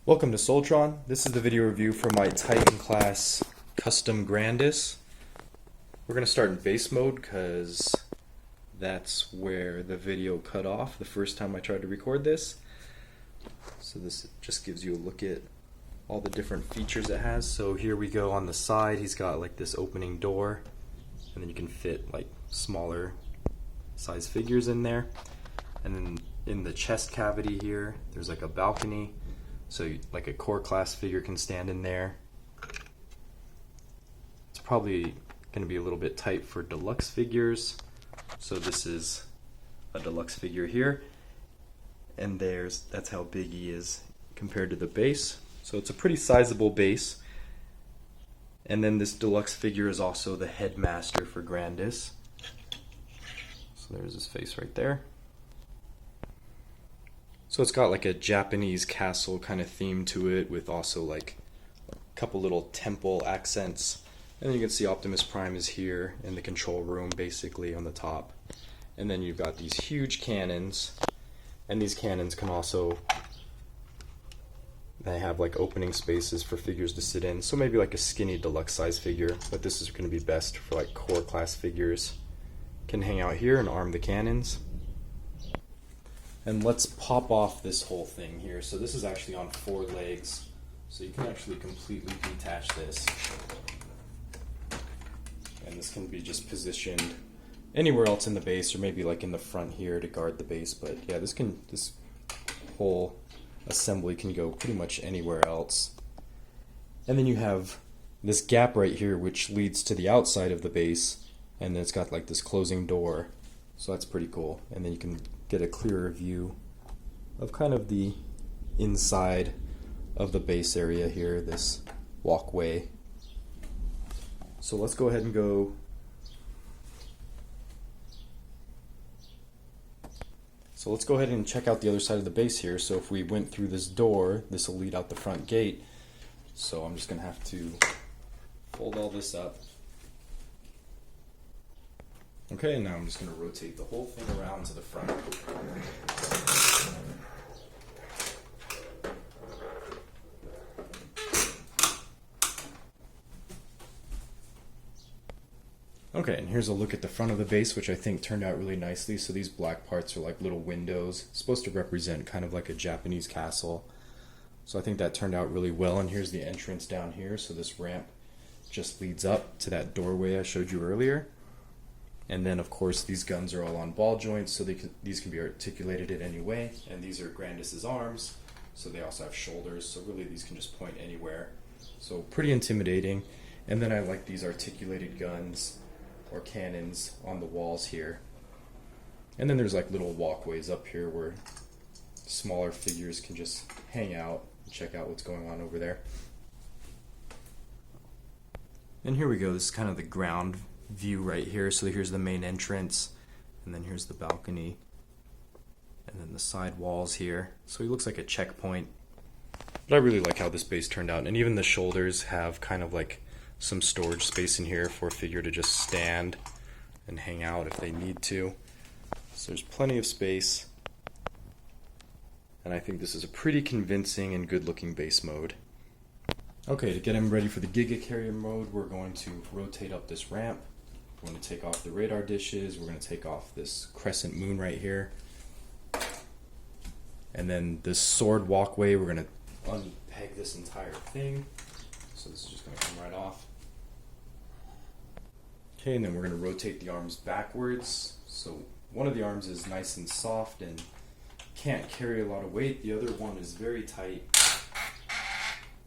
Welcome to Soltron. This is the video review for my Titan class Custom Grandus. We're going to start in base mode because that's where the video cut off the first time I tried to record this. So this just gives you a look at all the different features it has. So here we go on the side, he's got like this opening door, and then you can fit like smaller size figures in there. And then in the chest cavity here, there's like a balcony. So like a core class figure can stand in there. It's probably going to be a little bit tight for deluxe figures. So this is a deluxe figure here. And that's how big he is compared to the base. So it's a pretty sizable base. And then this deluxe figure is also the headmaster for Grandus. So there's his face right there. So it's got like a Japanese castle kind of theme to it, with also like a couple little temple accents. And then you can see Optimus Prime is here in the control room basically on the top. And then you've got these huge cannons, and these cannons can also, they have like opening spaces for figures to sit in. So maybe like a skinny deluxe size figure, but this is going to be best for like core class figures. Can hang out here and arm the cannons. And let's pop off this whole thing here. So this is actually on 4 legs, so you can actually completely detach this. And this can be just positioned anywhere else in the base, or maybe like in the front here to guard the base. But yeah, this whole assembly can go pretty much anywhere else. And then you have this gap right here, which leads to the outside of the base, and then it's got like this closing door. So that's pretty cool. And then you can get a clearer view of kind of the inside of the base area here, this walkway. So let's go ahead and go. So let's go ahead and check out the other side of the base here. So if we went through this door, this will lead out the front gate. So I'm just gonna have to fold all this up. Okay, and now I'm just going to rotate the whole thing around to the front. Okay, and here's a look at the front of the base, which I think turned out really nicely. So these black parts are like little windows. It's supposed to represent kind of like a Japanese castle. So I think that turned out really well. And here's the entrance down here. So this ramp just leads up to that doorway I showed you earlier. And then, of course, these guns are all on ball joints, so these can be articulated in any way. And these are Grandus's arms, so they also have shoulders, so really these can just point anywhere. So pretty intimidating. And then I like these articulated guns or cannons on the walls here. And then there's like little walkways up here where smaller figures can just hang out and check out what's going on over there. And here we go, this is kind of the ground view right here. So here's the main entrance, and then here's the balcony, and then the side walls here. So he looks like a checkpoint. But I really like how this base turned out, and even the shoulders have kind of like some storage space in here for a figure to just stand and hang out if they need to. So there's plenty of space, and I think this is a pretty convincing and good looking base mode. Okay, to get him ready for the Giga Carrier mode, we're going to rotate up this ramp. We're going to take off the radar dishes. We're going to take off this crescent moon right here. And then this sword walkway, we're going to unpeg this entire thing. So this is just going to come right off. Okay, and then we're going to rotate the arms backwards. So one of the arms is nice and soft and can't carry a lot of weight. The other one is very tight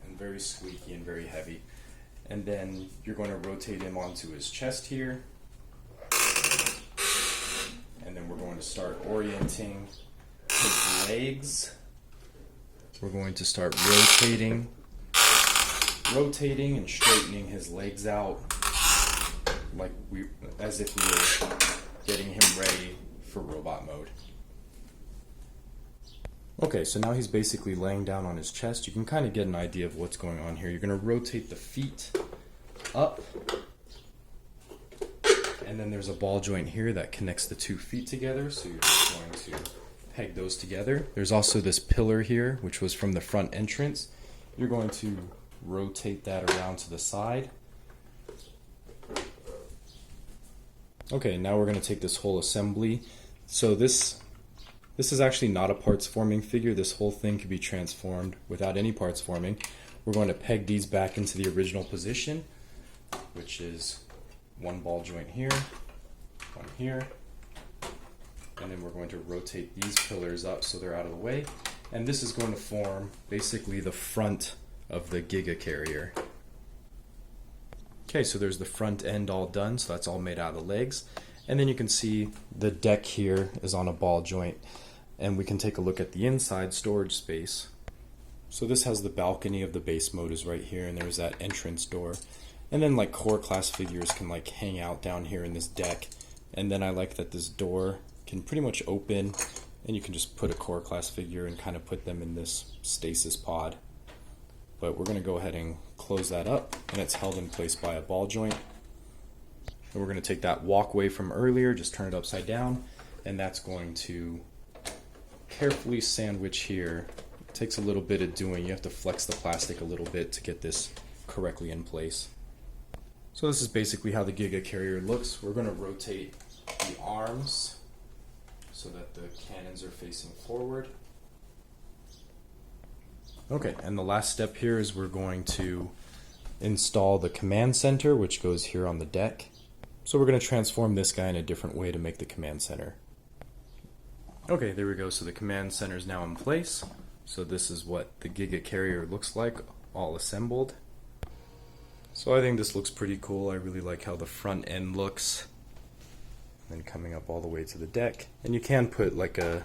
and very squeaky and very heavy. And then you're going to rotate him onto his chest here. And then we're going to start orienting his legs. We're going to start rotating and straightening his legs out like as if we were getting him ready for robot mode. Okay, so now he's basically laying down on his chest. You can kind of get an idea of what's going on here. You're going to rotate the feet up, and then there's a ball joint here that connects the 2 feet together. So you're just going to peg those together. There's also this pillar here, which was from the front entrance. You're going to rotate that around to the side. Okay, now we're going to take this whole assembly. So this is actually not a parts forming figure. This whole thing could be transformed without any parts forming. We're going to peg these back into the original position, which is one ball joint here, one here, and then we're going to rotate these pillars up so they're out of the way. And this is going to form basically the front of the Giga Carrier. Okay, so there's the front end all done, so that's all made out of the legs. And then you can see the deck here is on a ball joint, and we can take a look at the inside storage space. So this has the balcony of the base mode is right here, and there's that entrance door. And then like core class figures can like hang out down here in this deck. And then I like that this door can pretty much open, and you can just put a core class figure and kind of put them in this stasis pod. But we're going to go ahead and close that up, and it's held in place by a ball joint. And we're going to take that walkway from earlier, just turn it upside down, and that's going to carefully sandwich here. It takes a little bit of doing. You have to flex the plastic a little bit to get this correctly in place. So this is basically how the Giga Carrier looks. We're going to rotate the arms so that the cannons are facing forward. Okay, and the last step here is we're going to install the command center, which goes here on the deck. So we're going to transform this guy in a different way to make the command center. Okay, there we go. So the command center is now in place. So this is what the Giga Carrier looks like, all assembled. So I think this looks pretty cool. I really like how the front end looks. And then coming up all the way to the deck. And you can put like a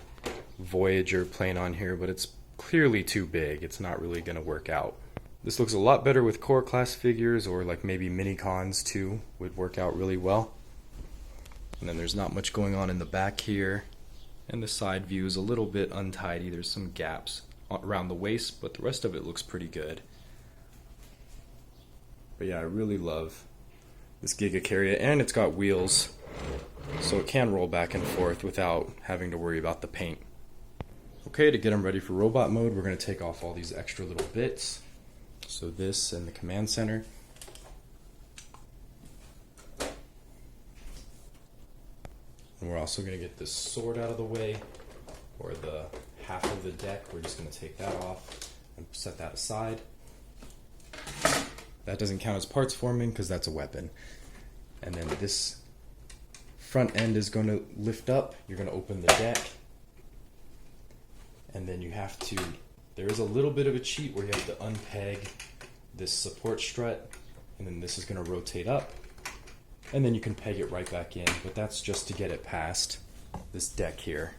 Voyager plane on here, but it's clearly too big. It's not really going to work out. This looks a lot better with core class figures, or like maybe mini-cons too would work out really well. And then there's not much going on in the back here, and the side view is a little bit untidy. There's some gaps around the waist, but the rest of it looks pretty good. But yeah, I really love this Giga Carrier, and it's got wheels, so it can roll back and forth without having to worry about the paint. Okay, to get them ready for robot mode, we're going to take off all these extra little bits. So this and the command center. And we're also going to get this sword out of the way, or the half of the deck. We're just going to take that off and set that aside. That doesn't count as parts forming because that's a weapon. And then this front end is going to lift up. You're going to open the deck. And then you have to, there is a little bit of a cheat where you have to unpeg this support strut, and then this is going to rotate up, and then you can peg it right back in, but that's just to get it past this deck here.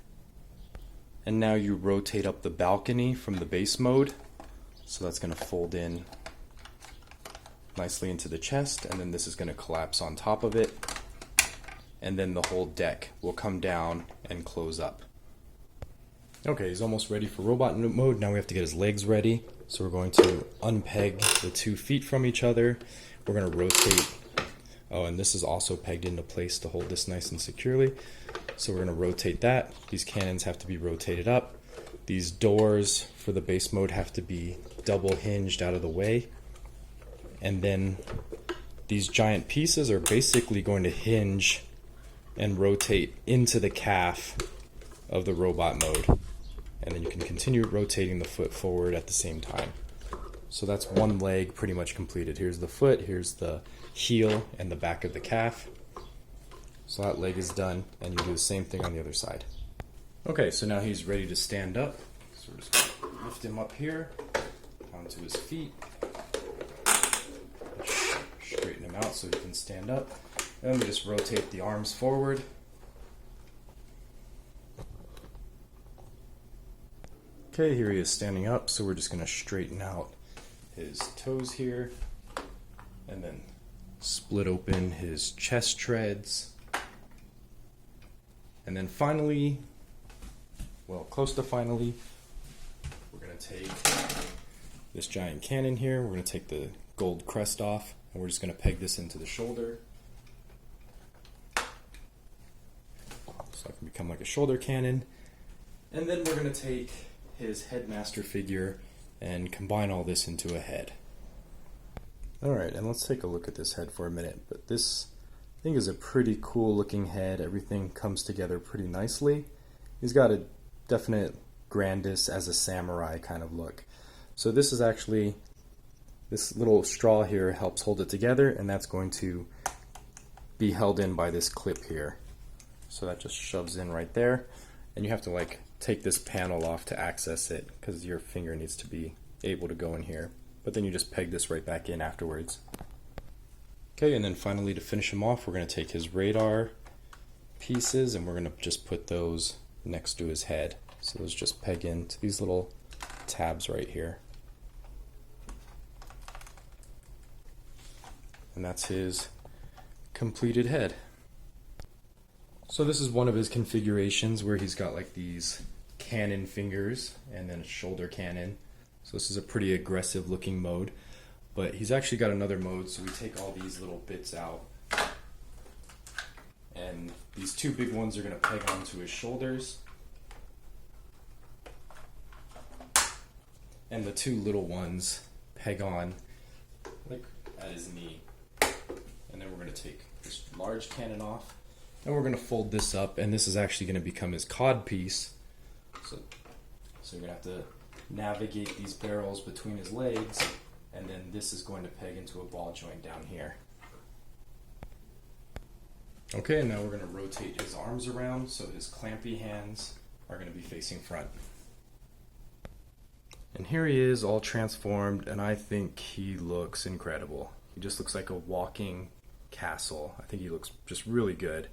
And now you rotate up the balcony from the base mode, so that's going to fold in nicely into the chest, and then this is going to collapse on top of it, and then the whole deck will come down and close up. Okay, he's almost ready for robot mode. Now we have to get his legs ready. So we're going to unpeg the 2 feet from each other. We're going to rotate. Oh, and this is also pegged into place to hold this nice and securely. So we're going to rotate that. These cannons have to be rotated up. These doors for the base mode have to be double hinged out of the way. And then these giant pieces are basically going to hinge and rotate into the calf of the robot mode. And then you can continue rotating the foot forward at the same time. So that's one leg pretty much completed. Here's the foot, here's the heel, and the back of the calf. So that leg is done, and you do the same thing on the other side. Okay, so now he's ready to stand up. So we're just going to lift him up here, onto his feet. Straighten him out so he can stand up. And we just rotate the arms forward. Okay, here he is standing up, so we're just going to straighten out his toes here, and then split open his chest treads. And then finally, well, close to finally, we're going to take this giant cannon here, we're going to take the gold crest off, and we're just going to peg this into the shoulder. So it can become like a shoulder cannon. And then we're going to take his headmaster figure and combine all this into a head. Alright, and let's take a look at this head for a minute. But this, I think, is a pretty cool looking head. Everything comes together pretty nicely. He's got a definite Grandus as a samurai kind of look. So this is actually, this little straw here helps hold it together, and that's going to be held in by this clip here. So that just shoves in right there, and you have to like take this panel off to access it because your finger needs to be able to go in here. But then you just peg this right back in afterwards. Okay, and then finally to finish him off, we're going to take his radar pieces and we're going to just put those next to his head. So those just peg into these little tabs right here. And that's his completed head. So this is one of his configurations where he's got like these cannon fingers and then a shoulder cannon. So this is a pretty aggressive looking mode, but he's actually got another mode. So we take all these little bits out, and these two big ones are going to peg onto his shoulders, and the two little ones peg on like at his knee. And then we're going to take this large cannon off, and we're going to fold this up, and this is actually going to become his cod piece. So you're going to have to navigate these barrels between his legs, and then this is going to peg into a ball joint down here. Okay, and now we're going to rotate his arms around so his clampy hands are going to be facing front. And here he is all transformed, and I think he looks incredible. He just looks like a walking castle. I think he looks just really good.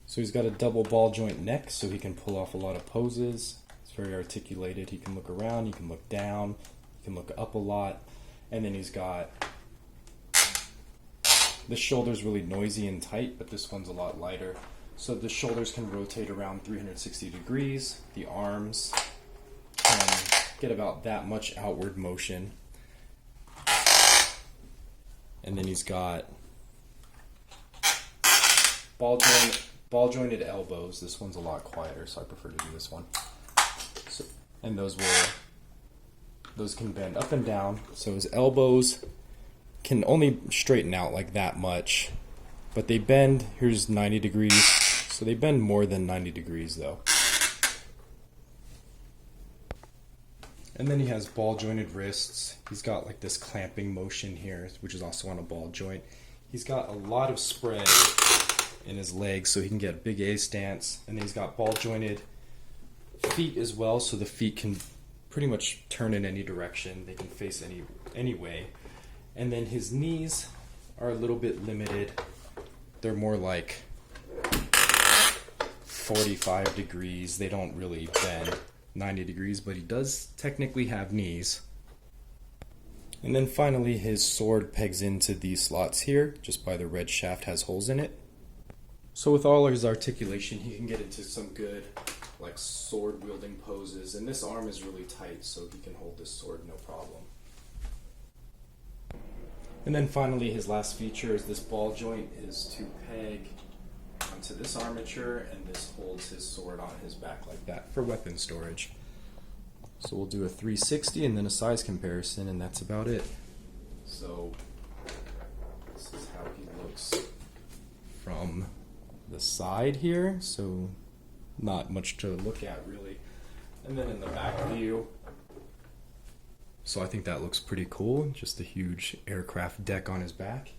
So he's got a double ball joint neck so he can pull off a lot of poses. It's very articulated. He can look around, he can look down, he can look up a lot. And then he's got, the shoulder's really noisy and tight, but this one's a lot lighter. So the shoulders can rotate around 360 degrees. The arms can get about that much outward motion. And then he's got ball jointed elbows. This one's a lot quieter, so I prefer to do this one. So, and those can bend up and down. So his elbows can only straighten out like that much, but they bend, here's 90 degrees, so they bend more than 90 degrees though. And then he has ball jointed wrists. He's got like this clamping motion here, which is also on a ball joint. He's got a lot of spread in his legs so he can get a big A stance. And then he's got ball jointed feet as well, so the feet can pretty much turn in any direction. They can face any way. And then his knees are a little bit limited. They're more like 45 degrees. They don't really bend 90 degrees, but he does technically have knees. And then finally his sword pegs into these slots here, just by the red shaft has holes in it. So with all his articulation, he can get into some good like sword wielding poses, and this arm is really tight so he can hold this sword no problem. And then finally his last feature is this ball joint is to peg onto this armature, and this holds his sword on his back like that for weapon storage. So we'll do a 360 and then a size comparison, and that's about it. So this is how he looks from the side here, so not much to look at really. And then in the back view, so I think that looks pretty cool, just a huge aircraft deck on his back.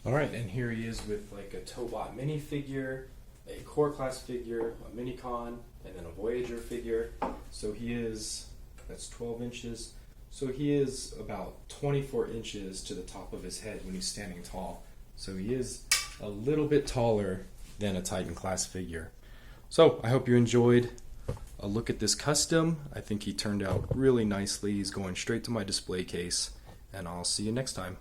Alright, and here he is with like a Tobot minifigure, a core class figure, a Minicon, and then a Voyager figure. So he is, that's 12 inches. So he is about 24 inches to the top of his head when he's standing tall. So he is a little bit taller than a Titan class figure. So I hope you enjoyed a look at this custom. I think he turned out really nicely. He's going straight to my display case, and I'll see you next time.